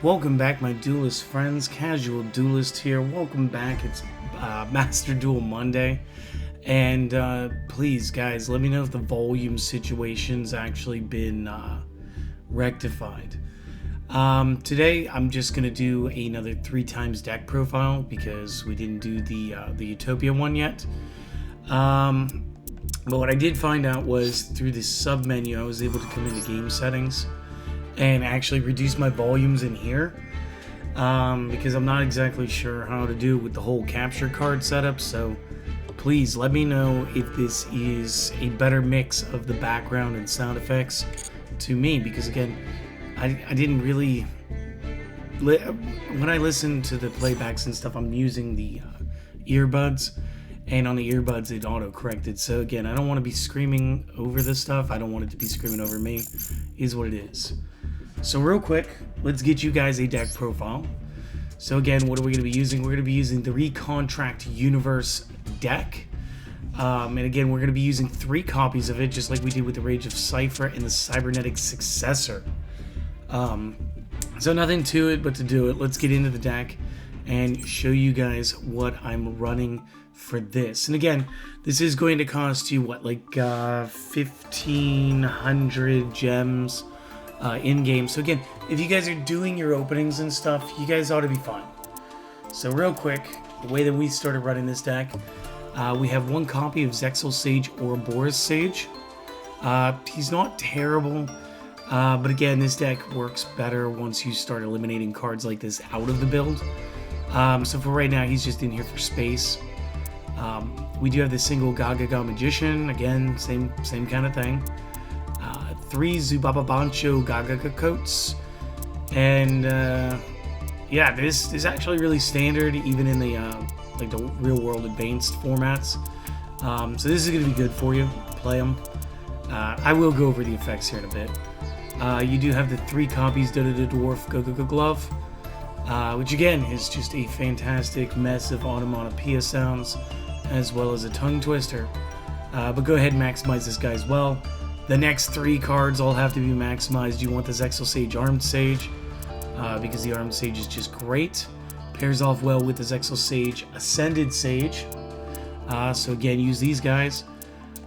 Welcome back, my duelist friends. Casual Duelist here. Welcome back. It's Master Duel Monday. And please, guys, let me know if the volume situation's actually been rectified. Today, I'm just going to do another 3 times deck profile because we didn't do the Utopia one yet. But what I did find out was through the sub menu, I was able to come into game settings and actually reduce my volumes in here because I'm not exactly sure how to do with the whole capture card setup. So please let me know if this is a better mix of the background and sound effects to me, because again, I didn't really when I listen to the playbacks and stuff, I'm using the earbuds, and on the earbuds it auto corrected. So again, I don't want to be screaming over this stuff. I don't want it to be screaming over me. Is what it is. So real quick, let's get you guys a deck profile. So again, what are we going to be using? We're going to be using the Recontract Universe deck. And again, we're going to be using 3 copies of it, just like we did with the Rage of Cypher and the Cybernetic Successor. So nothing to it but to do it. Let's get into the deck and show you guys what I'm running for this. And again, this is going to cost you, what, like 1,500 gems in-game. So again, if you guys are doing your openings and stuff, you guys ought to be fine. So real quick, the way that we started running this deck, we have 1 copy of Astral Sage, Orabora Sage. He's not terrible, but again, this deck works better once you start eliminating cards like this out of the build. So for right now, he's just in here for space. We do have the single Gaga Magician, again, same kind of thing. 3 Zubaba Bancho Gaga coats, and yeah, this is actually really standard even in the like the real world advanced formats. So this is going to be good for you. Play them. I will go over the effects here in a bit. You do have the 3 copies Dodo Dwarf Gaga Glove, which again is just a fantastic mess of onomatopoeia sounds as well as a tongue twister. But go ahead and maximize this guy as well. The next 3 cards all have to be maximized. You want this Astral Sage Armed Sage, because the Armed Sage is just great. Pairs off well with this Astral Sage Ascended Sage. So again, use these guys.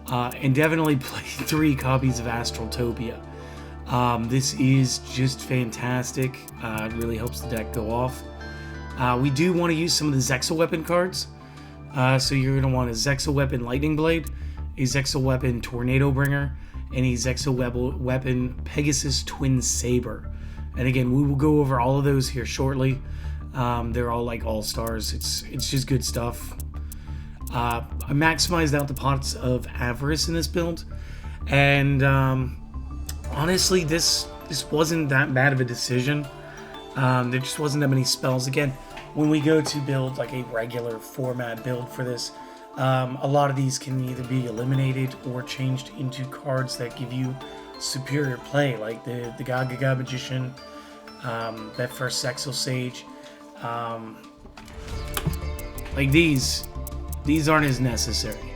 And definitely play 3 copies of Astral Topia. This is just fantastic. It really helps the deck go off. We do want to use some of the Zexal Weapon cards. So you're going to want a Zexal Weapon Lightning Blade, a Zexal Weapon Tornado Bringer, and a Zexal Weapon Pegasus Twin Saber. And again, we will go over all of those here shortly. They're all like all-stars. It's just good stuff. I maximized out the pots of Avarice in this build, and honestly, this wasn't that bad of a decision. There just wasn't that many spells. Again, when we go to build like a regular format build for this, a lot of these can either be eliminated or changed into cards that give you superior play, like the Gaga Magician, that first Astral Sage. Like these aren't as necessary.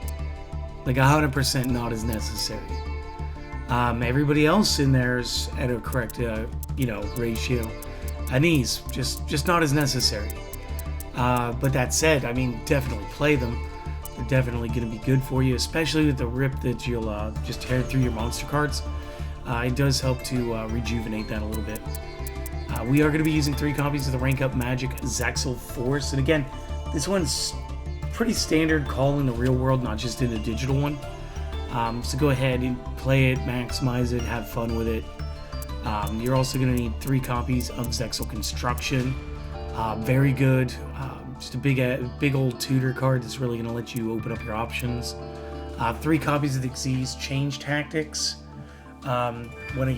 Like 100% not as necessary. Everybody else in there is at a correct, ratio. And these just not as necessary. But that said, I mean, definitely play them. They're definitely going to be good for you, especially with the rip that you'll just tear through your monster cards. It does help to rejuvenate that a little bit. We are going to be using 3 copies of the Rank Up Magic Zexal Force. And again, this one's pretty standard call in the real world, not just in the digital one. So go ahead and play it, maximize it, have fun with it. You're also going to need 3 copies of Zexal Construction. Very good. Just a big old tutor card that's really going to let you open up your options. 3 copies of the Xyz Change Tactics. Whenever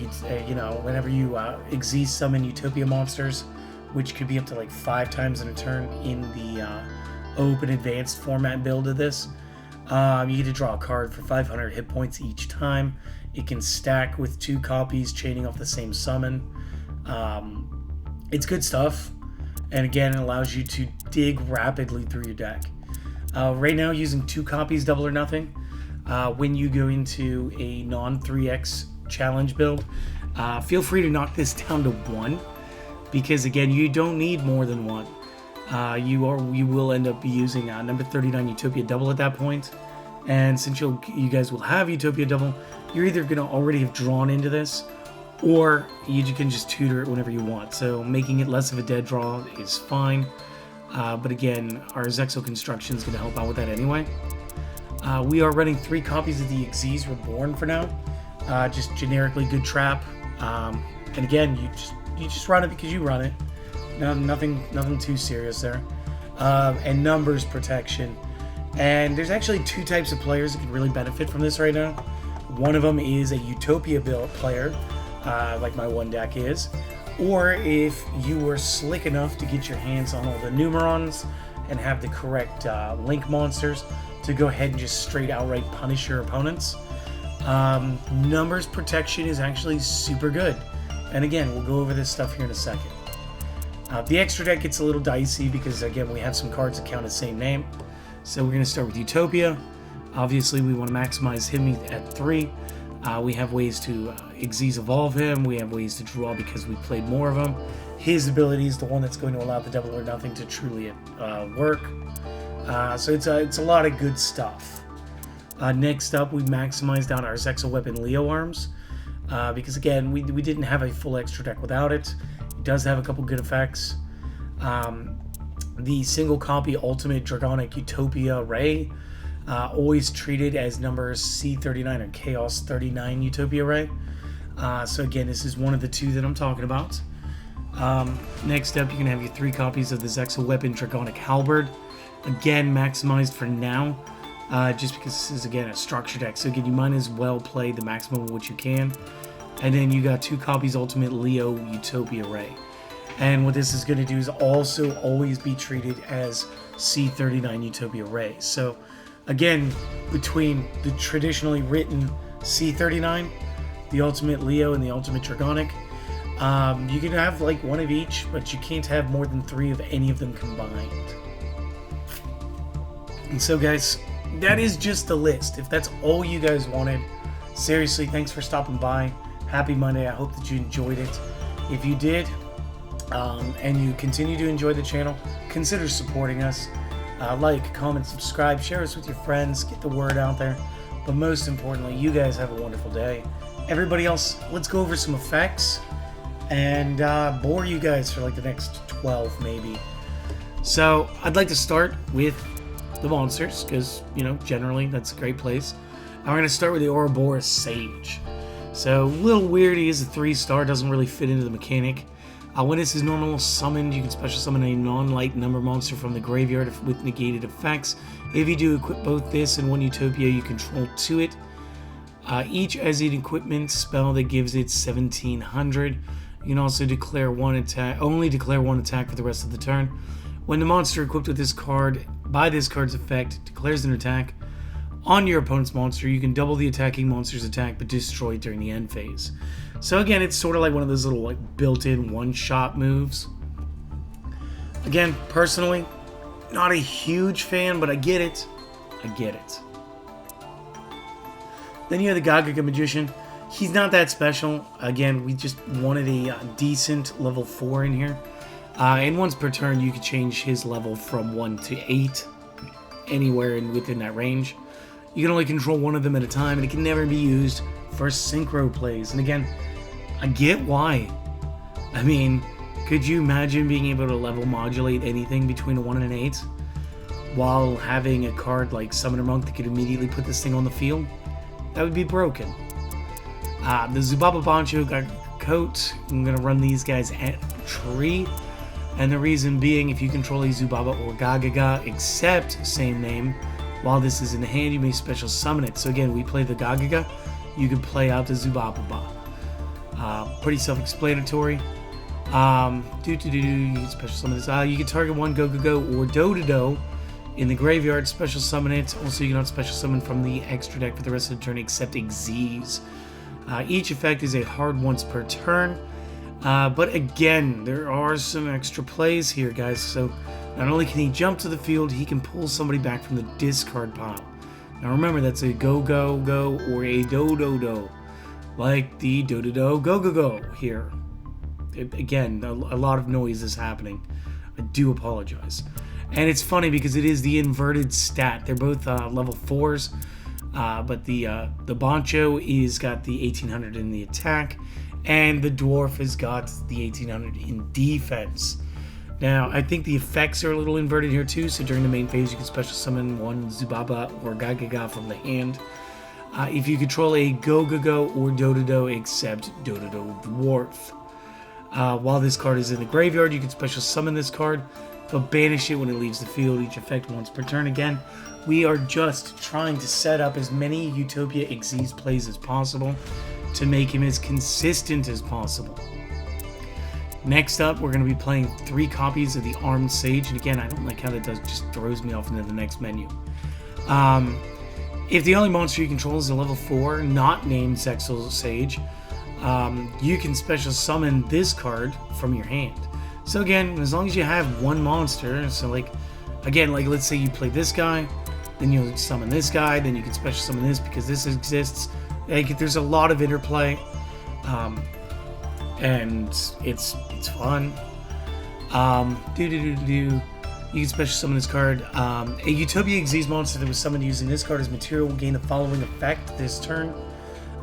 you Xyz summon Utopia monsters, which could be up to like 5 times in a turn in the open advanced format build of this, you get to draw a card for 500 hit points each time. It can stack with 2 copies chaining off the same summon. It's good stuff. And again, it allows you to dig rapidly through your deck. Right now, using 2 copies, double or nothing. When you go into a non-3x challenge build, feel free to knock this down to 1. because again, you don't need more than one. You will end up using number 39 Utopia double at that point, and since you guys will have Utopia double, you're either going to already have drawn into this, or you can just tutor it whenever you want. So making it less of a dead draw is fine, but again, our Zexal construction is going to help out with that anyway. We are running 3 copies of the Xyz Reborn for now, just generically good trap, and again, you just run it because you run it. No, nothing too serious there. And numbers protection. And there's actually 2 types of players that can really benefit from this right now. One of them is a Utopia built player, like my one deck is. Or if you were slick enough to get your hands on all the Numerons and have the correct Link monsters to go ahead and just straight outright punish your opponents. Numbers protection is actually super good. And again, we'll go over this stuff here in a second. The extra deck gets a little dicey because, again, we have some cards that count as same name. So we're going to start with Utopia. Obviously, we want to maximize him at 3. We have ways to Xyz evolve him. We have ways to draw because we played more of him. His ability is the one that's going to allow the double or nothing to truly work. So it's a lot of good stuff. Next up, we maximized out our Zexal Weapon Leo arms. Because, again, we didn't have a full extra deck without it. Does have a couple good effects. The single copy Ultimate Dragonic Utopia Ray, always treated as numbers C39 or Chaos 39 Utopia Ray. So again, this is one of the 2 that I'm talking about. Next up, you can have your 3 copies of the Zexal Weapon Dragonic Halberd. Again, maximized for now, just because this is, again, a structure deck. So again, you might as well play the maximum of what you can. And then you got 2 copies Ultimate Leo Utopia Ray. And what this is going to do is also always be treated as C39 Utopia Ray. So again, between the traditionally written C39, the Ultimate Leo, and the Ultimate Dragonic, you can have like one of each, but you can't have more than 3 of any of them combined. And so guys, that is just the list. If that's all you guys wanted, seriously, thanks for stopping by. Happy Monday. I hope that you enjoyed it. If you did, and you continue to enjoy the channel, consider supporting us. Like, comment, subscribe, share us with your friends, get the word out there. But most importantly, you guys have a wonderful day. Everybody else, let's go over some effects and bore you guys for like the next 12 maybe. So I'd like to start with the monsters because, you know, generally that's a great place. I'm going to start with the Orabora Sage. So, a little weird, he is a 3-star, doesn't really fit into the mechanic. When this is normal summoned, you can special summon a non-light number monster from the graveyard with negated effects. If you do equip both this and 1 Utopia you control to it, each has an equipment spell that gives it 1700. You can also declare one attack, only declare 1 attack for the rest of the turn. When the monster equipped with this card, by this card's effect, declares an attack on your opponent's monster, you can double the attacking monster's attack but destroy it during the end phase. So again, it's sort of like one of those little like built-in one-shot moves. Again, personally, not a huge fan, but I get it. I get it. Then you have the Gaga Magician. He's not that special. Again, we just wanted a decent level 4 in here. And once per turn, you can change his level from 1 to 8, anywhere within that range. You can only control 1 of them at a time, and it can never be used for synchro plays. And again, I get why. I mean, could you imagine being able to level modulate anything between a 1 and an 8 while having a card like Summoner Monk that could immediately put this thing on the field? That would be broken. The Zubaba Bancho got coat. I'm going to run these guys at tree. And the reason being, if you control a Zubaba or Gaga, except same name, while this is in the hand, you may special summon it. So again, we play the Gaga, you can play out the Zubaba. Pretty self-explanatory. You can special summon this. You can target 1 Go or Do in the graveyard, special summon it. Also, you can not special summon from the extra deck for the rest of the turn except Xyz. Each effect is a hard once per turn. But again, there are some extra plays here, guys. So not only can he jump to the field, he can pull somebody back from the discard pile. Now remember, that's a Go or a Do. Like the Do Go here. again, a lot of noise is happening. I do apologize. And it's funny because it is the inverted stat. They're both level 4s, but the Bancho is got the 1800 in the attack, and the Dwarf has got the 1800 in defense. Now, I think the effects are a little inverted here too, so during the main phase you can special summon one Zubaba or Gaga from the hand. If you control a Go-Go-Go or Do-Do-Do except Do-Do-Do Dwarf. While this card is in the graveyard, you can special summon this card, but banish it when it leaves the field, each effect once per turn. Again, we are just trying to set up as many Utopia Xyz plays as possible to make him as consistent as possible. Next up, we're going to be playing 3 copies of the Armed Sage, and again, I don't like how that just throws me off into the next menu. If the only monster you control is a level 4, not named Astral Sage, you can special summon this card from your hand. So again, as long as you have one monster, so like, again, like let's say you play this guy, then you'll summon this guy, then you can special summon this because this exists. Like, there's a lot of interplay, and it's fun. You can special summon this card. A Utopia Xyz monster that was summoned using this card as material will gain the following effect this turn.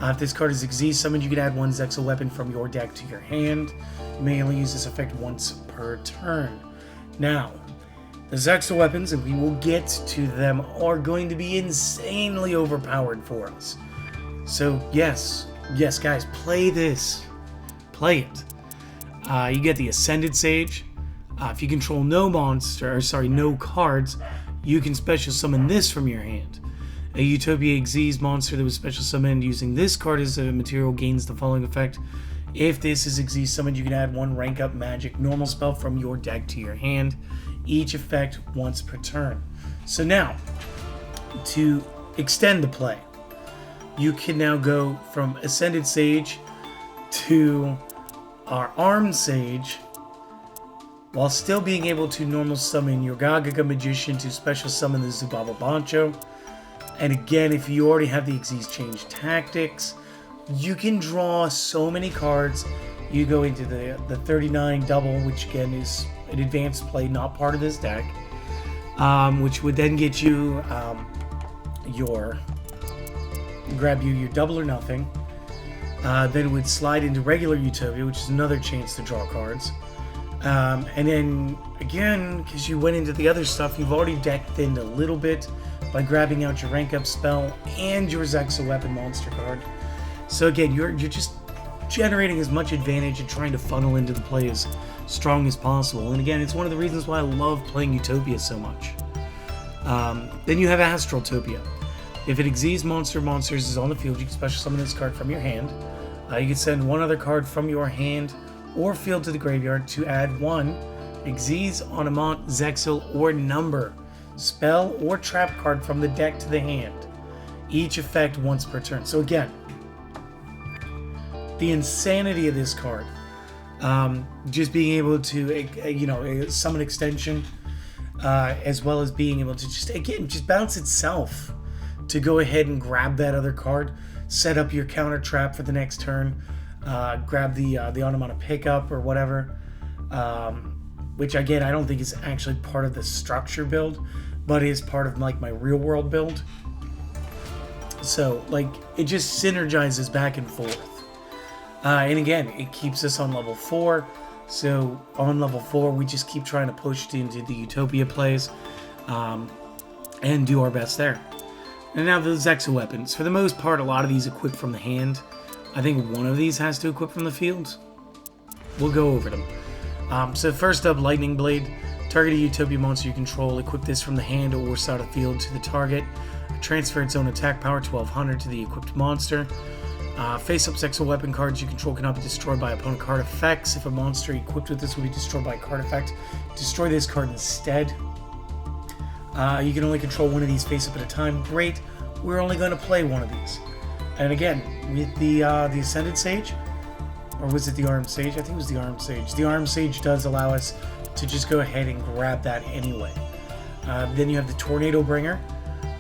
If this card is Xyz summoned, you can add one Zexal weapon from your deck to your hand. You may only use this effect once per turn. Now, the Zexal weapons, and we will get to them, are going to be insanely overpowered for us. So yes guys, play this. Play it. You get the Ascended Sage. If you control no cards, you can special summon this from your hand. A Utopia Xyz monster that was special summoned using this card as a material gains the following effect. If this is Xyz summoned, you can add one rank up magic normal spell from your deck to your hand. Each effect once per turn. So now, to extend the play, you can now go from Ascended Sage to our Armed Sage, while still being able to normal summon your Gaga Magician to special summon the Zubaba Bancho. And again, if you already have the Xyz change tactics, you can draw so many cards. You go into the 39 double, which again is an advanced play, not part of this deck, which would then get you grab you your double or nothing. Then it would slide into regular Utopia, which is another chance to draw cards. And then again, because you went into the other stuff, you've already deck thinned a little bit by grabbing out your rank up spell and your Zexal weapon monster card. So again, you're just generating as much advantage and trying to funnel into the play as strong as possible. And again, it's one of the reasons why I love playing Utopia so much. Then you have Astral Topia. If an Xyz monsters is on the field, you can special summon this card from your hand. You can send one other card from your hand or field to the graveyard to add one Xyz, Ornament, Zexal, or number spell or trap card from the deck to the hand. Each effect once per turn. So again, the insanity of this card, just being able to summon extension, as well as being able to just bounce itself to go ahead and grab that other card, set up your counter trap for the next turn, grab the Onomata pickup or whatever, which again I don't think is actually part of the structure build, but is part of like my real world build. So like it just synergizes back and forth, and again it keeps us on level 4. So on level 4 we just keep trying to push into the Utopia plays, and do our best there. And now the Zexal weapons. For the most part, a lot of these equip from the hand. I think one of these has to equip from the field. We'll go over them. So first up, Lightning Blade. Target a Utopia monster you control. Equip this from the hand or start a field to the target. Transfer its own attack power, 1200, to the equipped monster. Face-up Zexal weapon cards you control cannot be destroyed by opponent card effects. If a monster equipped with this will be destroyed by a card effect, destroy this card instead. You can only control one of these face-up at a time. Great. We're only going to play one of these. And again, with the Ascended Sage, or was it the Armed Sage? I think it was the Armed Sage. The Armed Sage does allow us to just go ahead and grab that anyway. Then you have the Tornado Bringer.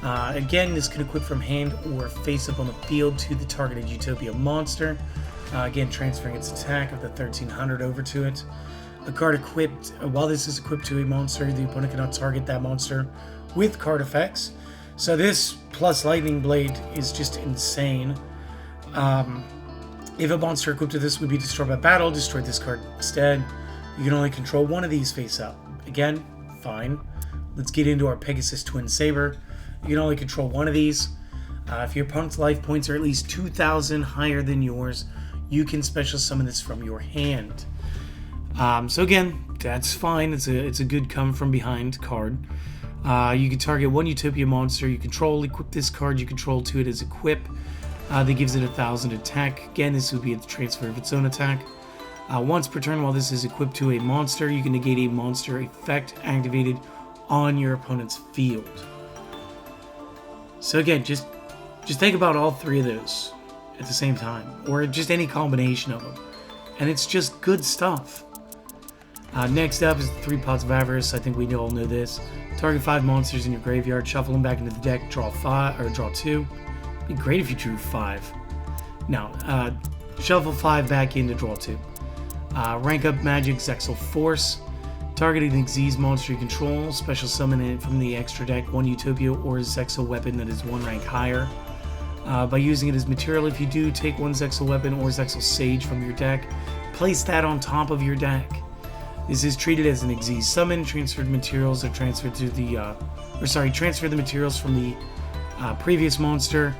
Again, this can equip from hand or face up on the field to the targeted Utopia monster. Again, transferring its attack of the 1300 over to it. A card equipped, while this is equipped to a monster, the opponent cannot target that monster with card effects. So this plus Lightning Blade is just insane. If a monster equipped to this would be destroyed by battle, destroy this card instead. You can only control one of these face up. Again, fine. Let's get into our Pegasus Twin Saber. You can only control one of these. If your opponent's life points are at least 2,000 higher than yours, you can special summon this from your hand. So again, that's fine. It's a good come from behind card. You can target one Utopia monster you control, equip this card you control to it as equip. That gives it 1,000 attack. Again, this would be a transfer of its own attack. Once per turn, while this is equipped to a monster, you can negate a monster effect activated on your opponent's field. So again, just think about all three of those at the same time, or just any combination of them, and it's just good stuff. Next up is the 3 Pots of Avarice. I think we all know this. Target 5 monsters in your graveyard, shuffle them back into the deck, draw 5 or draw 2. It'd be great if you drew 5. Now, shuffle 5 back in to draw 2. Rank up Magic Zexal Force. Target an Xyz monster you control, special summon it from the extra deck, 1 Utopia or Zexal weapon that is 1 rank higher. By using it as material, if you do, take 1 Zexal weapon or Zexal Sage from your deck, place that on top of your deck. This is treated as an Xyz summon. Transferred materials are transferred to the, transfer the materials from the previous monster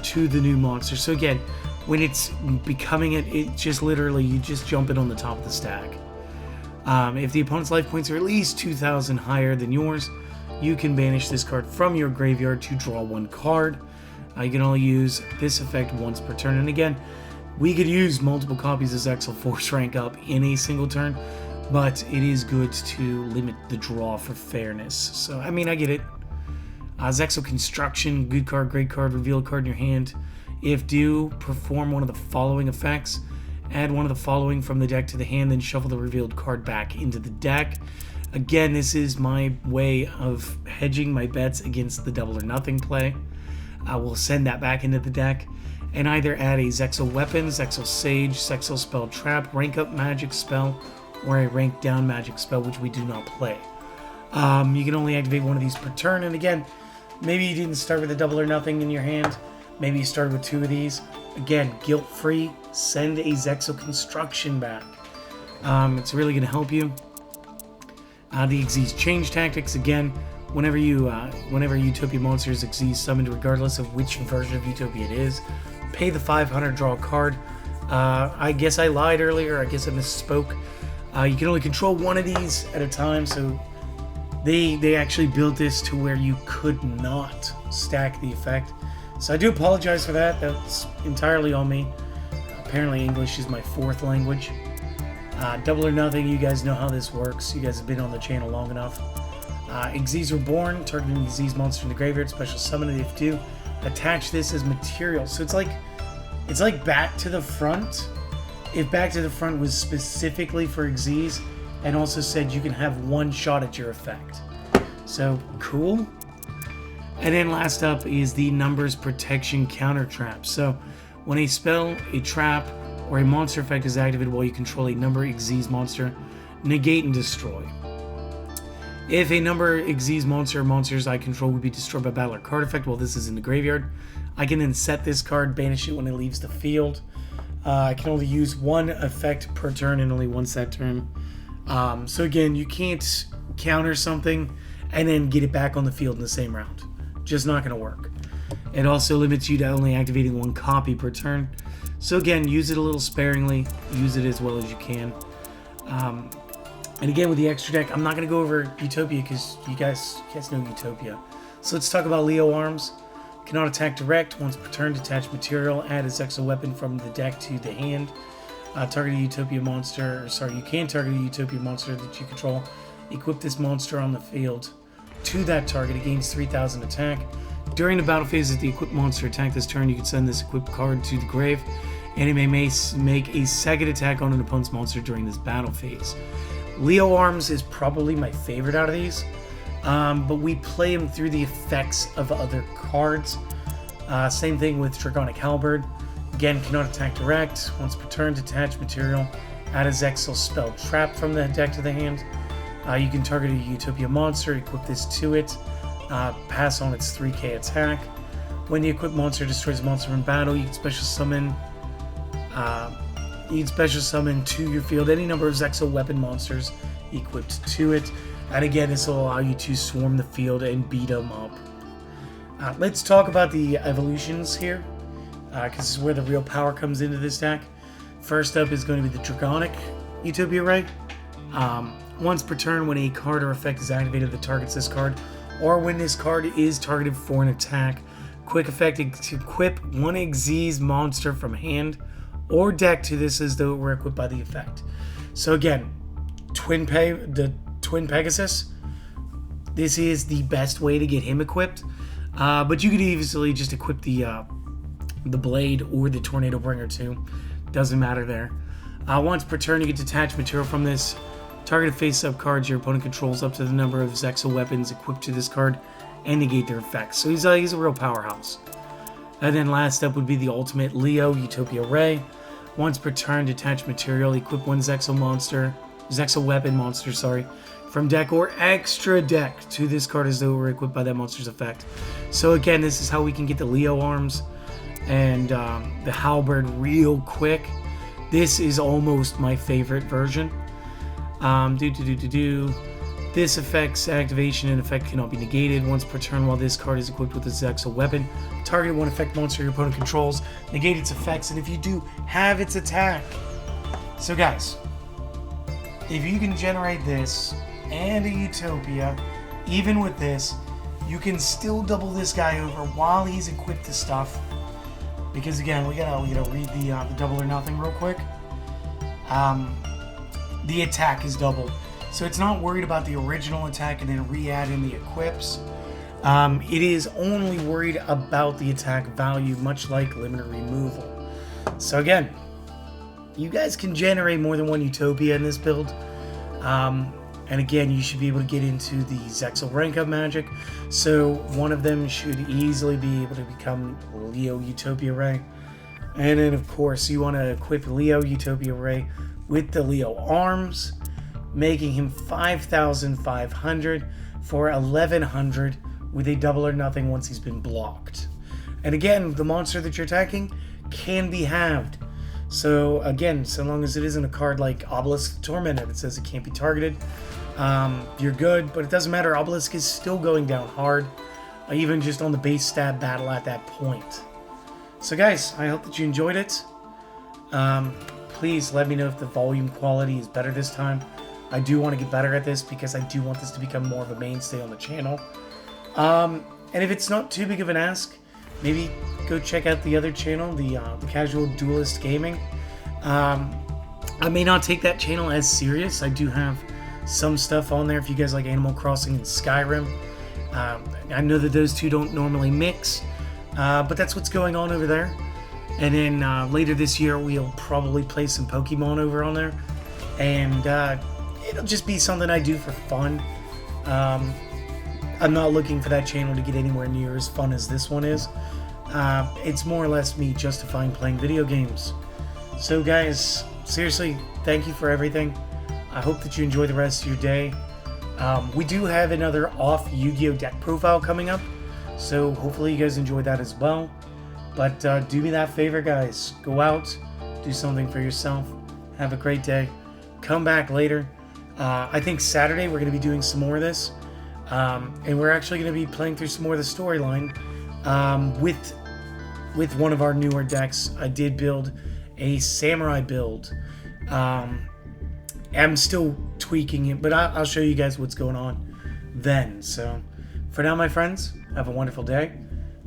to the new monster. So again, when it's becoming it just literally, you just jump it on the top of the stack. If the opponent's life points are at least 2,000 higher than yours, you can banish this card from your graveyard to draw 1 card. You can only use this effect once per turn. And again, we could use multiple copies of Zexal Force rank up in a single turn, but it is good to limit the draw for fairness. So, I mean, I get it. Zexal Construction, good card, great card, reveal a card in your hand. If due, perform one of the following effects. Add one of the following from the deck to the hand, then shuffle the revealed card back into the deck. Again, this is my way of hedging my bets against the double or nothing play. I will send that back into the deck and either add a Zexal Weapon, Zexal Sage, Zexal Spell Trap, rank up magic spell, or a rank down magic spell, which we do not play. You can only activate one of these per turn, and again, maybe you didn't start with a double or nothing in your hand. Maybe you started with 2 of these. Again, guilt-free, send a Zexal Construction back. It's really going to help you. The Xyz Change Tactics, again, whenever Utopia monster is Xyz summoned, regardless of which version of Utopia it is, pay the 500, draw a card. I guess I lied earlier, I guess I misspoke. You can only control 1 of these at a time, so they actually built this to where you could not stack the effect. So I do apologize for that. That's entirely on me. Apparently English is my 4th language. Double or nothing, you guys know how this works. You guys have been on the channel long enough. Xyz Reborn, targeting the Xyz monster in the graveyard, special summon it if due. Attach this as material. So it's like Back to the Front. If Back to the Front was specifically for Xyz and also said you can have 1 shot at your effect. So cool. And then last up is the Numbers Protection Counter Trap. So when a spell, a trap, or a monster effect is activated while you control a number Xyz monster, negate and destroy. If a number Xyz monster or monsters I control would be destroyed by battle or card effect while this is in the graveyard, I can then set this card, banish it when it leaves the field. I can only use 1 effect per turn and only once that turn. So again, you can't counter something and then get it back on the field in the same round. Just not going to work. It also limits you to only activating 1 copy per turn. So again, use it a little sparingly. Use it as well as you can. And again, with the extra deck, I'm not going to go over Utopia because you guys know Utopia. So let's talk about Leo Arms. Cannot attack direct. Once per turn, detach material. Add a Zexal weapon from the deck to the hand. Target a Utopia monster. You can target a Utopia monster that you control. Equip this monster on the field to that target. It gains 3,000 attack. During the battle phase, if the equipped monster attack this turn, you can send this equipped card to the grave, and it may make a second attack on an opponent's monster during this battle phase. Leo Arms is probably my favorite out of these, but we play him through the effects of other cards. Same thing with Dragonic Halberd. Again, cannot attack direct. Once per turn, detach material. Add a Zexal spell trap from the deck to the hand. You can target a Utopia monster, equip this to it, pass on its 3k attack. When the equipped monster destroys a monster in battle, you can special summon to your field any number of Zexal weapon monsters equipped to it. And again, this will allow you to swarm the field and beat them up. Let's talk about the evolutions here, because this is where the real power comes into this deck. First up is going to be the Dragonic Utopia Ray. Once per turn, when a card or effect is activated that targets this card, or when this card is targeted for an attack, quick effect to equip one Xyz monster from hand or deck to this as though it were equipped by the effect. So again, the Twin Pegasus, this is the best way to get him equipped, but you could easily just equip the Blade or the Tornado Bringer too. Doesn't matter there. Once per turn, you get detach material from this. Target face-up cards your opponent controls up to the number of Zexal weapons equipped to this card and negate their effects. So he's a real powerhouse. And then last up would be the ultimate Leo Utopia Ray. Once per turn, detach material, equip one Zexal weapon monster, from deck or extra deck to this card as though it were equipped by that monster's effect. So again, this is how we can get the Leo arms and the Halberd real quick. This is almost my favorite version. This effect's activation and effect cannot be negated. Once per turn, while this card is equipped with a Zexal weapon, target one effect monster your opponent controls, negate its effects, and if you do, have its attack. So guys, if you can generate this and a Utopia, even with this, you can still double this guy over while he's equipped to stuff. Because again, we gotta read the double or nothing real quick. The attack is doubled, so it's not worried about the original attack and then re-add in the equips. It is only worried about the attack value, much like limiter removal. So again, you guys can generate more than one Utopia in this build. And again, you should be able to get into the Zexal rank up magic, so one of them should easily be able to become Leo Utopia Ray. And then of course you want to equip Leo Utopia Ray with the Leo arms, making him 5,500 for 1,100 with a double or nothing once he's been blocked. And again, the monster that you're attacking can be halved. So again, so long as it isn't a card like Obelisk the Tormentor that says it can't be targeted, you're good, but it doesn't matter. Obelisk is still going down hard, even just on the base stat battle at that point. So guys, I hope that you enjoyed it. Please let me know if the volume quality is better this time. I do want to get better at this because I do want this to become more of a mainstay on the channel. And if it's not too big of an ask, maybe go check out the other channel, the Casual Duelist Gaming. I may not take that channel as serious. I do have some stuff on there if you guys like Animal Crossing and Skyrim. I know that those two don't normally mix, but that's what's going on over there. And then later this year, we'll probably play some Pokemon over on there. And it'll just be something I do for fun. I'm not looking for that channel to get anywhere near as fun as this one is. It's more or less me justifying playing video games. So guys, seriously, thank you for everything. I hope that you enjoy the rest of your day. We do have another off Yu-Gi-Oh! Deck profile coming up, so hopefully you guys enjoy that as well. But do me that favor, guys. Go out, do something for yourself, have a great day. Come back later. I think Saturday we're going to be doing some more of this, and we're actually going to be playing through some more of the storyline with one of our newer decks. I did build a samurai build. I'm still tweaking it, but I'll show you guys what's going on then. So for now, my friends, have a wonderful day.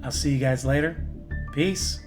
I'll see you guys later. Peace.